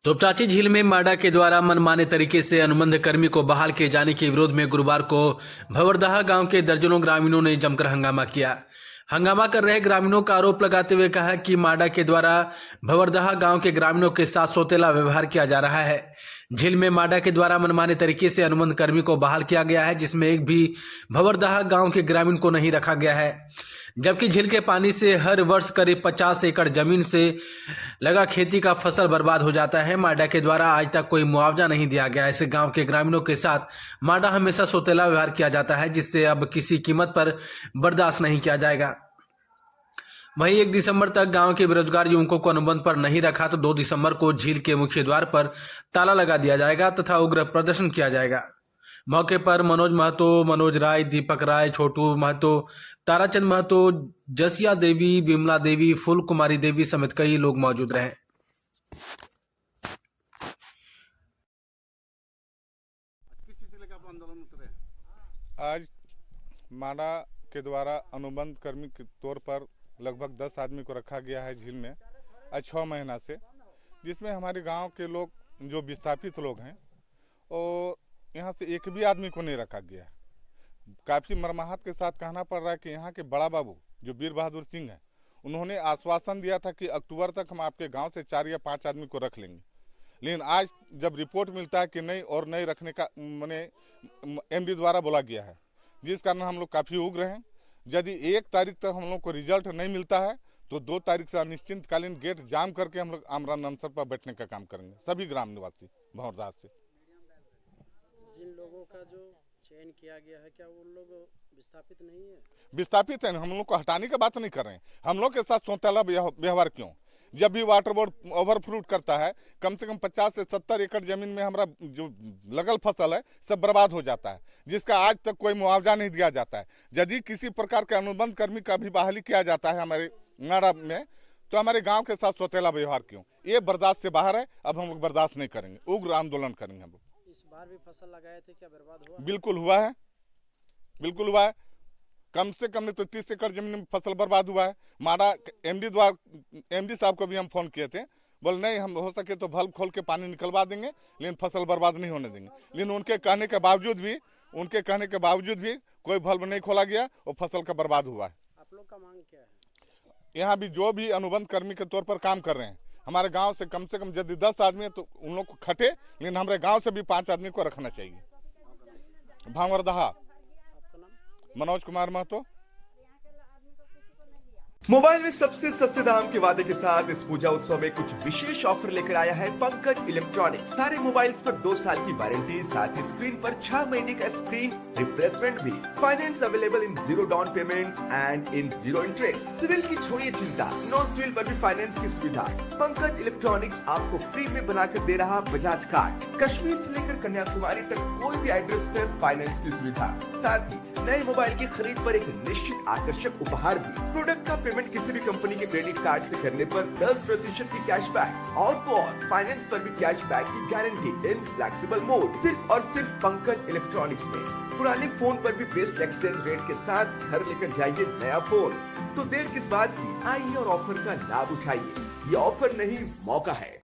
तोपचांची झील में माडा के द्वारा मनमाने तरीके से अनुबंध कर्मी को बहाल किए जाने के विरोध में गुरुवार को भंवरदहा गांव के दर्जनों ग्रामीणों ने जमकर हंगामा किया। हंगामा कर रहे ग्रामीणों का आरोप लगाते हुए कहा कि माडा के द्वारा भंवरदहा गांव के ग्रामीणों के साथ सौतेला व्यवहार किया जा रहा है। झील में माडा के द्वारा मनमाने तरीके से अनुबंध कर्मी को बहाल किया गया है, जिसमें एक भी भंवरदहा गांव के ग्रामीण को नहीं रखा गया है, जबकि झील के पानी से हर वर्ष करीब 50 एकड़ जमीन से लगा खेती का फसल बर्बाद हो जाता है। माडा के द्वारा आज तक कोई मुआवजा नहीं दिया गया। ऐसे गांव के ग्रामीणों के साथ माडा हमेशा सौतेला व्यवहार किया जाता है, जिससे अब किसी कीमत पर बर्दाश्त नहीं किया जाएगा। वहीं 1 दिसंबर तक गांव के बेरोजगार युवकों को अनुबंध पर नहीं रखा तो 2 दिसंबर को झील के मुख्य द्वार पर ताला लगा दिया जाएगा तथा उग्र प्रदर्शन किया जाएगा। मौके पर मनोज महतो, मनोज राय, दीपक राय, छोटू महतो, ताराचंद महतो, जसिया देवी, विमला देवी, फूल कुमारी देवी समेत कई लोग मौजूद रहे। किस चीज लेकर आप आंदोलन उतरे? आज माडा के द्वारा अनुबंध कर्मी के तौर पर लगभग 10 आदमी को रखा गया है झील में आज 6 महीना से, जिसमें हमारे गांव के लोग जो विस्थापित लोग हैं और यहाँ से एक भी आदमी को नहीं रखा गया है। काफ़ी मर्माहत के साथ कहना पड़ रहा है कि यहाँ के बड़ा बाबू जो वीर बहादुर सिंह हैं, उन्होंने आश्वासन दिया था कि अक्टूबर तक हम आपके गांव से 4 या 5 आदमी को रख लेंगे, लेकिन आज जब रिपोर्ट मिलता है कि नहीं और नहीं रखने का मैंने एमडी द्वारा बोला गया है, जिस कारण हम लोग काफ़ी उग्र हैं। यदि 1 तारीख तक हम लोग को रिजल्ट नहीं मिलता है तो 2 तारीख से अनिश्चितकालीन गेट जाम करके हम लोग आमरण अनशन पर बैठने का काम करेंगे, सभी ग्राम निवासी भंवरदहा से। जिन लोगों का जो चयन किया गया है, क्या वो लोग विस्थापित नहीं है? विस्थापित है, हम लोग को हटाने की बात नहीं कर रहे हैं। हम लोग के साथ सौतेला व्यवहार क्यों? जब भी वाटर बोर्ड ओवरफ्लूट करता है, कम से कम 50 से 70 एकड़ जमीन में हमारा जो लगल फसल है सब बर्बाद हो जाता है, जिसका आज तक कोई मुआवजा नहीं दिया जाता है। यदि किसी प्रकार के अनुबंध कर्मी का भी बहाली किया जाता है हमारे माडा में, तो हमारे गांव के साथ सौतेला व्यवहार क्यों? ये बर्दाश्त से बाहर है। अब हम लोग बर्दाश्त नहीं करेंगे, उग्र आंदोलन करेंगे हम लोग। इस बार भी फसल लगाए थे, क्या बर्बाद हुआ? बिल्कुल हुआ है, बिल्कुल हुआ है। कम से कम नहीं तो 30 एकड़ जमीन में फसल बर्बाद हुआ है। माडा एमडी साहब को भी हम फोन किए थे, बोल नहीं हम हो सके तो वल्व खोल के पानी निकलवा देंगे, लेकिन फसल बर्बाद नहीं होने देंगे। लेकिन उनके कहने के बावजूद भी कोई वल्व नहीं खोला गया और फसल का बर्बाद हुआ है। आप लोग का मांग क्या है? यहाँ भी जो भी अनुबंध कर्मी के तौर पर काम कर रहे हैं, हमारे गांव से कम यदि 10 आदमी है तो उन लोग को खटे, लेकिन हमारे गांव से भी 5 आदमी को रखना चाहिए। भंवरदहा मनोज कुमार महतो। मोबाइल में सबसे सस्ते दाम के वादे के साथ इस पूजा उत्सव में कुछ विशेष ऑफर लेकर आया है पंकज इलेक्ट्रॉनिक्स। सारे मोबाइल्स पर 2 साल की वारंटी, साथ ही स्क्रीन पर 6 महीने का स्क्रीन रिप्लेसमेंट भी। Finance available in 0 down payment and in 0 interest. CIBIL की छोड़िए चिंता, नॉन सिविल पर भी फाइनेंस की सुविधा। पंकज इलेक्ट्रॉनिक्स आपको फ्री में बनाकर दे रहा बजाज कार्ड। कश्मीर से लेकर कन्याकुमारी तक कोई भी एड्रेस पर फाइनेंस की सुविधा। साथ ही नए मोबाइल की खरीद पर एक निश्चित आकर्षक उपहार भी। प्रोडक्ट का पेमेंट किसी भी कंपनी के क्रेडिट कार्ड से करने पर 10% की कैशबैक और तो और फाइनेंस पर भी कैशबैक की गारंटी इन फ्लेक्सिबल मोड। सिर्फ और सिर्फ पंकज इलेक्ट्रॉनिक्स में। पुराने फोन पर भी बेस्ट एक्सचेंज रेट के साथ घर लेकर जाइए नया फोन। तो देर किस बात की, आइए और ऑफर का लाभ उठाइए। ये ऑफर नहीं, मौका है।